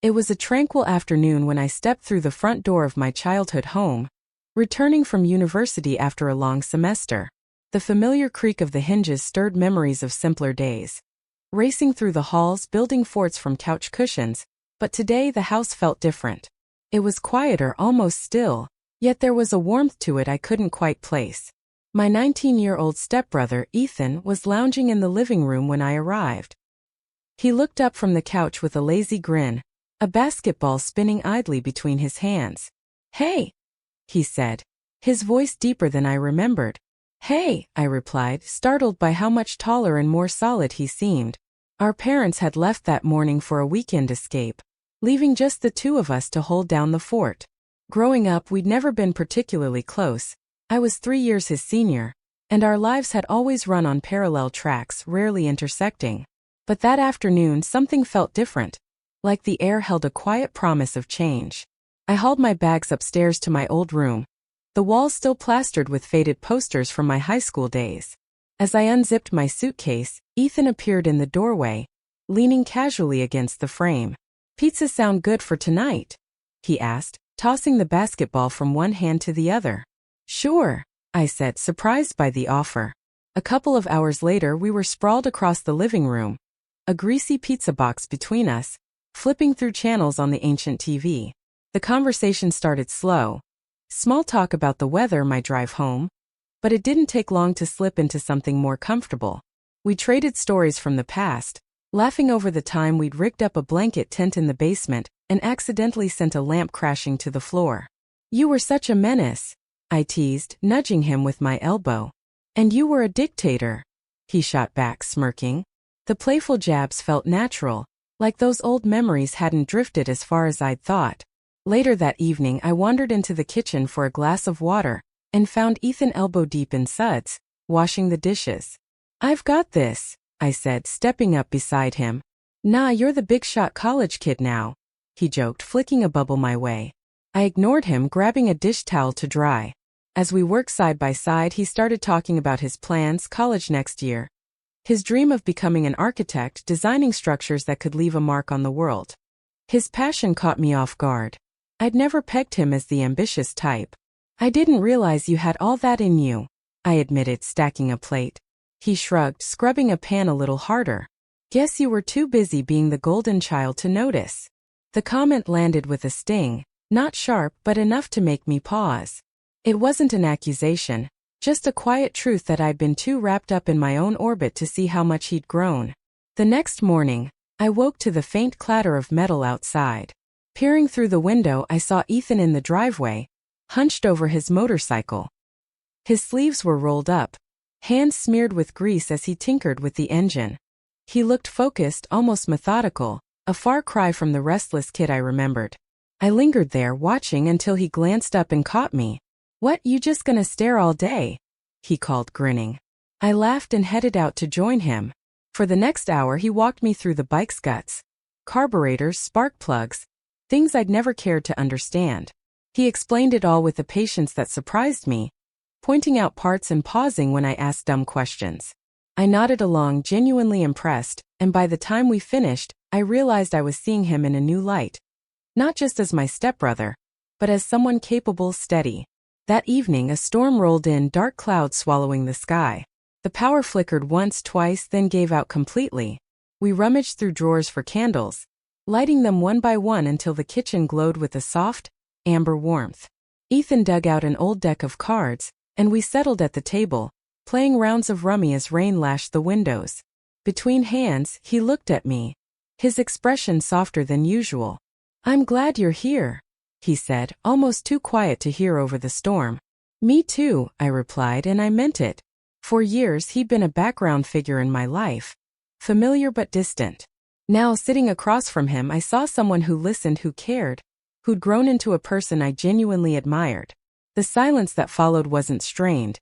It was a tranquil afternoon when I stepped through the front door of my childhood home, returning from university after a long semester. The familiar creak of the hinges stirred memories of simpler days. Racing through the halls, building forts from couch cushions, but today the house felt different. It was quieter, almost still, yet there was a warmth to it I couldn't quite place. My 19-year-old stepbrother, Ethan, was lounging in the living room when I arrived. He looked up from the couch with a lazy grin, a basketball spinning idly between his hands. "Hey," he said, his voice deeper than I remembered. "Hey," I replied, startled by how much taller and more solid he seemed. Our parents had left that morning for a weekend escape, leaving just the two of us to hold down the fort. Growing up, we'd never been particularly close. I was 3 years his senior, and our lives had always run on parallel tracks, rarely intersecting. But that afternoon something felt different, like the air held a quiet promise of change. I hauled my bags upstairs to my old room, the walls still plastered with faded posters from my high school days. As I unzipped my suitcase, Ethan appeared in the doorway, leaning casually against the frame. "Pizza sound good for tonight?" he asked, tossing the basketball from one hand to the other. "Sure," I said, surprised by the offer. A couple of hours later, we were sprawled across the living room, a greasy pizza box between us, flipping through channels on the ancient TV. The conversation started slow. Small talk about the weather, my drive home. But it didn't take long to slip into something more comfortable. We traded stories from the past, laughing over the time we'd rigged up a blanket tent in the basement and accidentally sent a lamp crashing to the floor. "You were such a menace," I teased, nudging him with my elbow. "And you were a dictator," he shot back, smirking. The playful jabs felt natural, like those old memories hadn't drifted as far as I'd thought. Later that evening, I wandered into the kitchen for a glass of water and found Ethan elbow-deep in suds, washing the dishes. "I've got this," I said, stepping up beside him. "Nah, you're the big-shot college kid now," he joked, flicking a bubble my way. I ignored him, grabbing a dish towel to dry. As we worked side by side, he started talking about his plans, college next year, his dream of becoming an architect, designing structures that could leave a mark on the world. His passion caught me off guard. I'd never pegged him as the ambitious type. "I didn't realize you had all that in you," I admitted, stacking a plate. He shrugged, scrubbing a pan a little harder. "Guess you were too busy being the golden child to notice." The comment landed with a sting, not sharp but enough to make me pause. It wasn't an accusation, just a quiet truth that I'd been too wrapped up in my own orbit to see how much he'd grown. The next morning, I woke to the faint clatter of metal outside. Peering through the window, I saw Ethan in the driveway, hunched over his motorcycle. His sleeves were rolled up, hands smeared with grease as he tinkered with the engine. He looked focused, almost methodical, a far cry from the restless kid I remembered. I lingered there, watching until he glanced up and caught me. "What, you just gonna stare all day?" he called, grinning. I laughed and headed out to join him. For the next hour, he walked me through the bike's guts, carburetors, spark plugs, things I'd never cared to understand. He explained it all with a patience that surprised me, pointing out parts and pausing when I asked dumb questions. I nodded along, genuinely impressed, and by the time we finished, I realized I was seeing him in a new light. Not just as my stepbrother, but as someone capable, steady. That evening, a storm rolled in, dark clouds swallowing the sky. The power flickered once, twice, then gave out completely. We rummaged through drawers for candles, lighting them one by one until the kitchen glowed with a soft, amber warmth. Ethan dug out an old deck of cards, and we settled at the table, playing rounds of rummy as rain lashed the windows. Between hands, he looked at me, his expression softer than usual. "I'm glad you're here," he said, almost too quiet to hear over the storm. "Me too," I replied, and I meant it. For years, he'd been a background figure in my life, familiar but distant. Now, sitting across from him, I saw someone who listened, who cared, who'd grown into a person I genuinely admired. The silence that followed wasn't strained.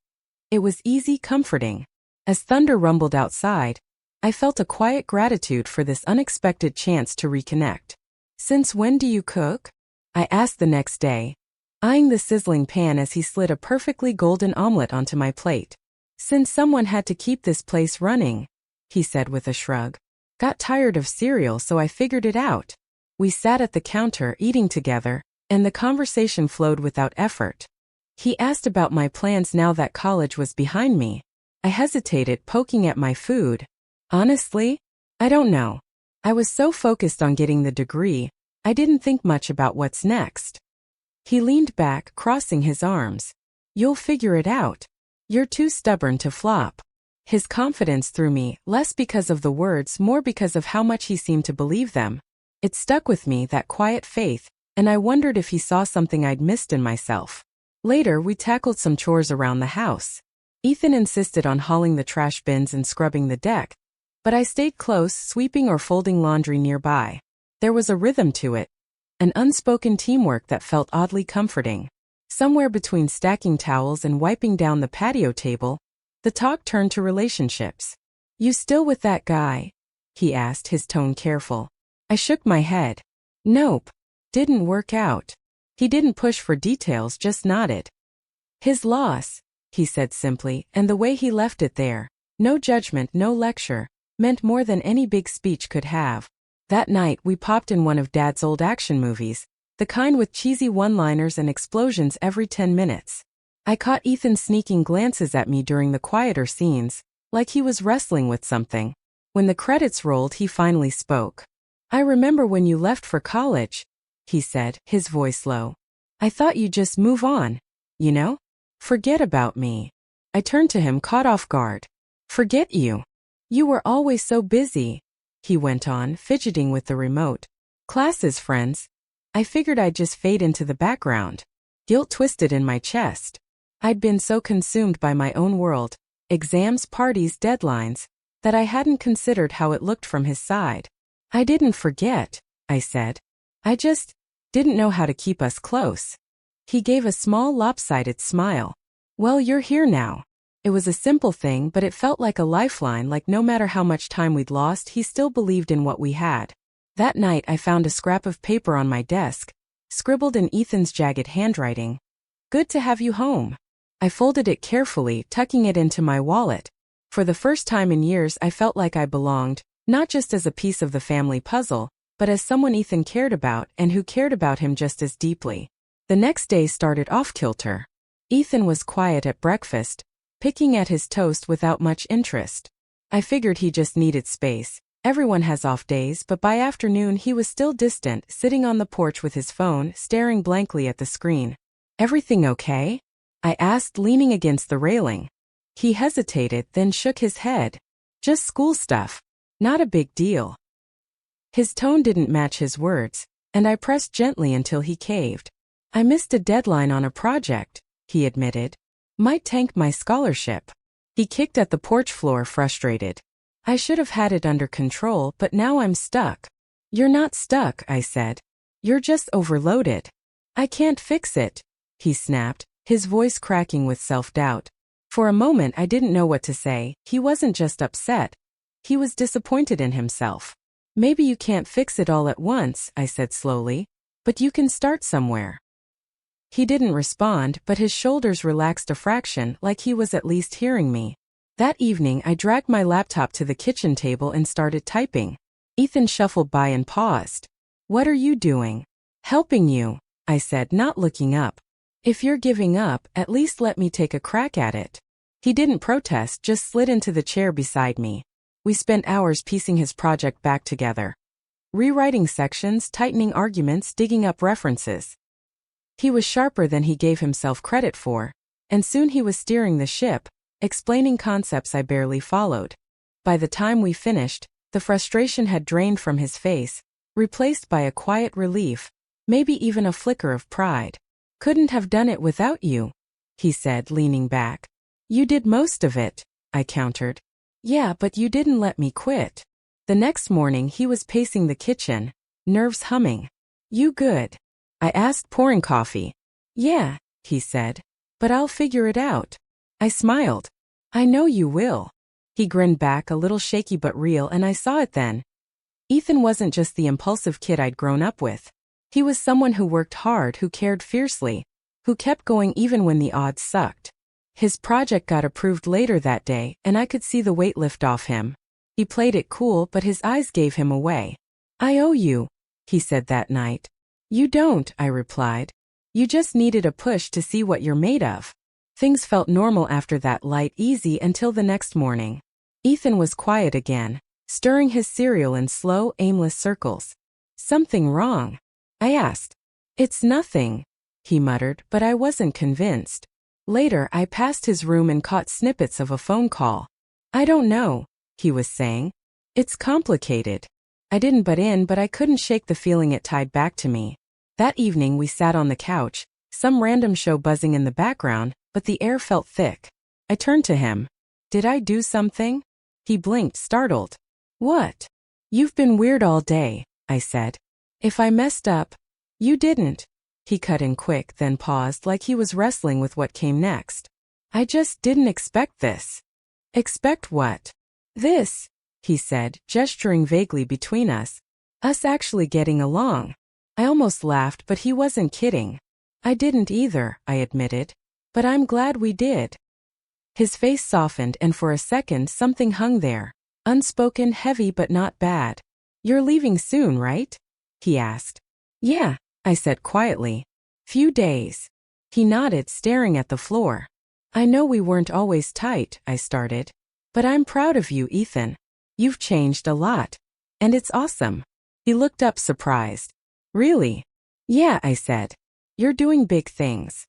It was easy, comforting. As thunder rumbled outside, I felt a quiet gratitude for this unexpected chance to reconnect. "Since when do you cook?" I asked the next day, eyeing the sizzling pan as he slid a perfectly golden omelet onto my plate. "Since someone had to keep this place running," he said with a shrug. "Got tired of cereal, so I figured it out." We sat at the counter eating together, and the conversation flowed without effort. He asked about my plans now that college was behind me. I hesitated, poking at my food. Honestly, I don't know. I was so focused on getting the degree, I didn't think much about what's next. He leaned back, crossing his arms. You'll figure it out. You're too stubborn to flop. His confidence threw me, less because of the words, more because of how much he seemed to believe them. It stuck with me, that quiet faith, and I wondered if he saw something I'd missed in myself. Later, we tackled some chores around the house. Ethan insisted on hauling the trash bins and scrubbing the deck, but I stayed close, sweeping or folding laundry nearby. There was a rhythm to it, an unspoken teamwork that felt oddly comforting. Somewhere between stacking towels and wiping down the patio table, the talk turned to relationships. You still with that guy? He asked, his tone careful. I shook my head. Nope. Didn't work out. He didn't push for details, just nodded. His loss, he said simply, and the way he left it there, no judgment, no lecture, meant more than any big speech could have. That night we popped in one of Dad's old action movies, the kind with cheesy one-liners and explosions every 10 minutes. I caught Ethan sneaking glances at me during the quieter scenes, like he was wrestling with something. When the credits rolled, he finally spoke. I remember when you left for college, he said, his voice low. I thought you'd just move on, you know? Forget about me. I turned to him, caught off guard. Forget you. You were always so busy, he went on, fidgeting with the remote. Classes, friends. I figured I'd just fade into the background. Guilt twisted in my chest. I'd been so consumed by my own world, exams, parties, deadlines, that I hadn't considered how it looked from his side. I didn't forget, I said. I just didn't know how to keep us close. He gave a small lopsided smile. Well, you're here now. It was a simple thing, but it felt like a lifeline, like no matter how much time we'd lost, he still believed in what we had. That night I found a scrap of paper on my desk, scribbled in Ethan's jagged handwriting. Good to have you home. I folded it carefully, tucking it into my wallet. For the first time in years I felt like I belonged, not just as a piece of the family puzzle, but as someone Ethan cared about and who cared about him just as deeply. The next day started off-kilter. Ethan was quiet at breakfast, picking at his toast without much interest. I figured he just needed space. Everyone has off days, but by afternoon he was still distant, sitting on the porch with his phone, staring blankly at the screen. Everything okay? I asked, leaning against the railing. He hesitated, then shook his head. Just school stuff. Not a big deal. His tone didn't match his words, and I pressed gently until he caved. I missed a deadline on a project, he admitted. Might tank my scholarship. He kicked at the porch floor, frustrated. I should have had it under control, but now I'm stuck. You're not stuck, I said. You're just overloaded. I can't fix it, he snapped, his voice cracking with self-doubt. For a moment I didn't know what to say. He wasn't just upset. He was disappointed in himself. Maybe you can't fix it all at once, I said slowly, but you can start somewhere. He didn't respond, but his shoulders relaxed a fraction, like he was at least hearing me. That evening I dragged my laptop to the kitchen table and started typing. Ethan shuffled by and paused. What are you doing? Helping you, I said, not looking up. If you're giving up, at least let me take a crack at it. He didn't protest, just slid into the chair beside me. We spent hours piecing his project back together. Rewriting sections, tightening arguments, digging up references. He was sharper than he gave himself credit for, and soon he was steering the ship, explaining concepts I barely followed. By the time we finished, the frustration had drained from his face, replaced by a quiet relief, maybe even a flicker of pride. Couldn't have done it without you, he said, leaning back. You did most of it, I countered. Yeah, but you didn't let me quit. The next morning he was pacing the kitchen, nerves humming. You good? I asked, pouring coffee. Yeah, he said. But I'll figure it out. I smiled. I know you will. He grinned back, a little shaky but real, and I saw it then. Ethan wasn't just the impulsive kid I'd grown up with. He was someone who worked hard, who cared fiercely, who kept going even when the odds sucked. His project got approved later that day, and I could see the weight lift off him. He played it cool, but his eyes gave him away. I owe you, he said that night. You don't, I replied. You just needed a push to see what you're made of. Things felt normal after that light easy until the next morning. Ethan was quiet again, stirring his cereal in slow, aimless circles. Something wrong? I asked. It's nothing, he muttered, but I wasn't convinced. Later, I passed his room and caught snippets of a phone call. I don't know, he was saying. It's complicated. I didn't butt in, but I couldn't shake the feeling it tied back to me. That evening we sat on the couch, some random show buzzing in the background, but the air felt thick. I turned to him. Did I do something? He blinked, startled. What? You've been weird all day, I said. If I messed up, you didn't. He cut in quick, then paused like he was wrestling with what came next. I just didn't expect this. Expect what? This, he said, gesturing vaguely between us. Us actually getting along. I almost laughed, but he wasn't kidding. I didn't either, I admitted. But I'm glad we did. His face softened, and for a second something hung there. Unspoken, heavy but not bad. You're leaving soon, right? He asked. Yeah, I said quietly. Few days. He nodded, staring at the floor. I know we weren't always tight, I started. But I'm proud of you, Ethan. You've changed a lot. And it's awesome. He looked up, surprised. Really? Yeah, I said. You're doing big things.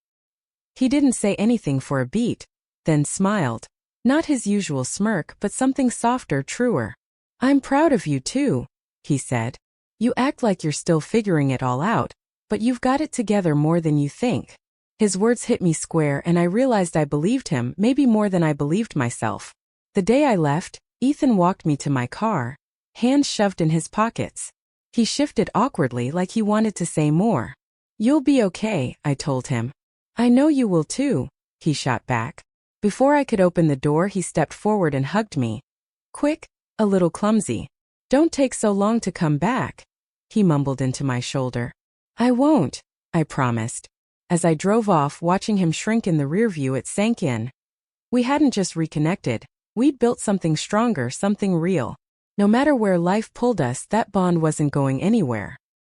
He didn't say anything for a beat, then smiled. Not his usual smirk, but something softer, truer. I'm proud of you too, he said. You act like you're still figuring it all out, but you've got it together more than you think. His words hit me square, and I realized I believed him, maybe more than I believed myself. The day I left, Ethan walked me to my car, hands shoved in his pockets. He shifted awkwardly like he wanted to say more. You'll be okay, I told him. I know you will too, he shot back. Before I could open the door, he stepped forward and hugged me. Quick, a little clumsy. Don't take so long to come back, he mumbled into my shoulder. I won't, I promised. As I drove off, watching him shrink in the rearview, it sank in. We hadn't just reconnected, we'd built something stronger, something real. No matter where life pulled us, that bond wasn't going anywhere.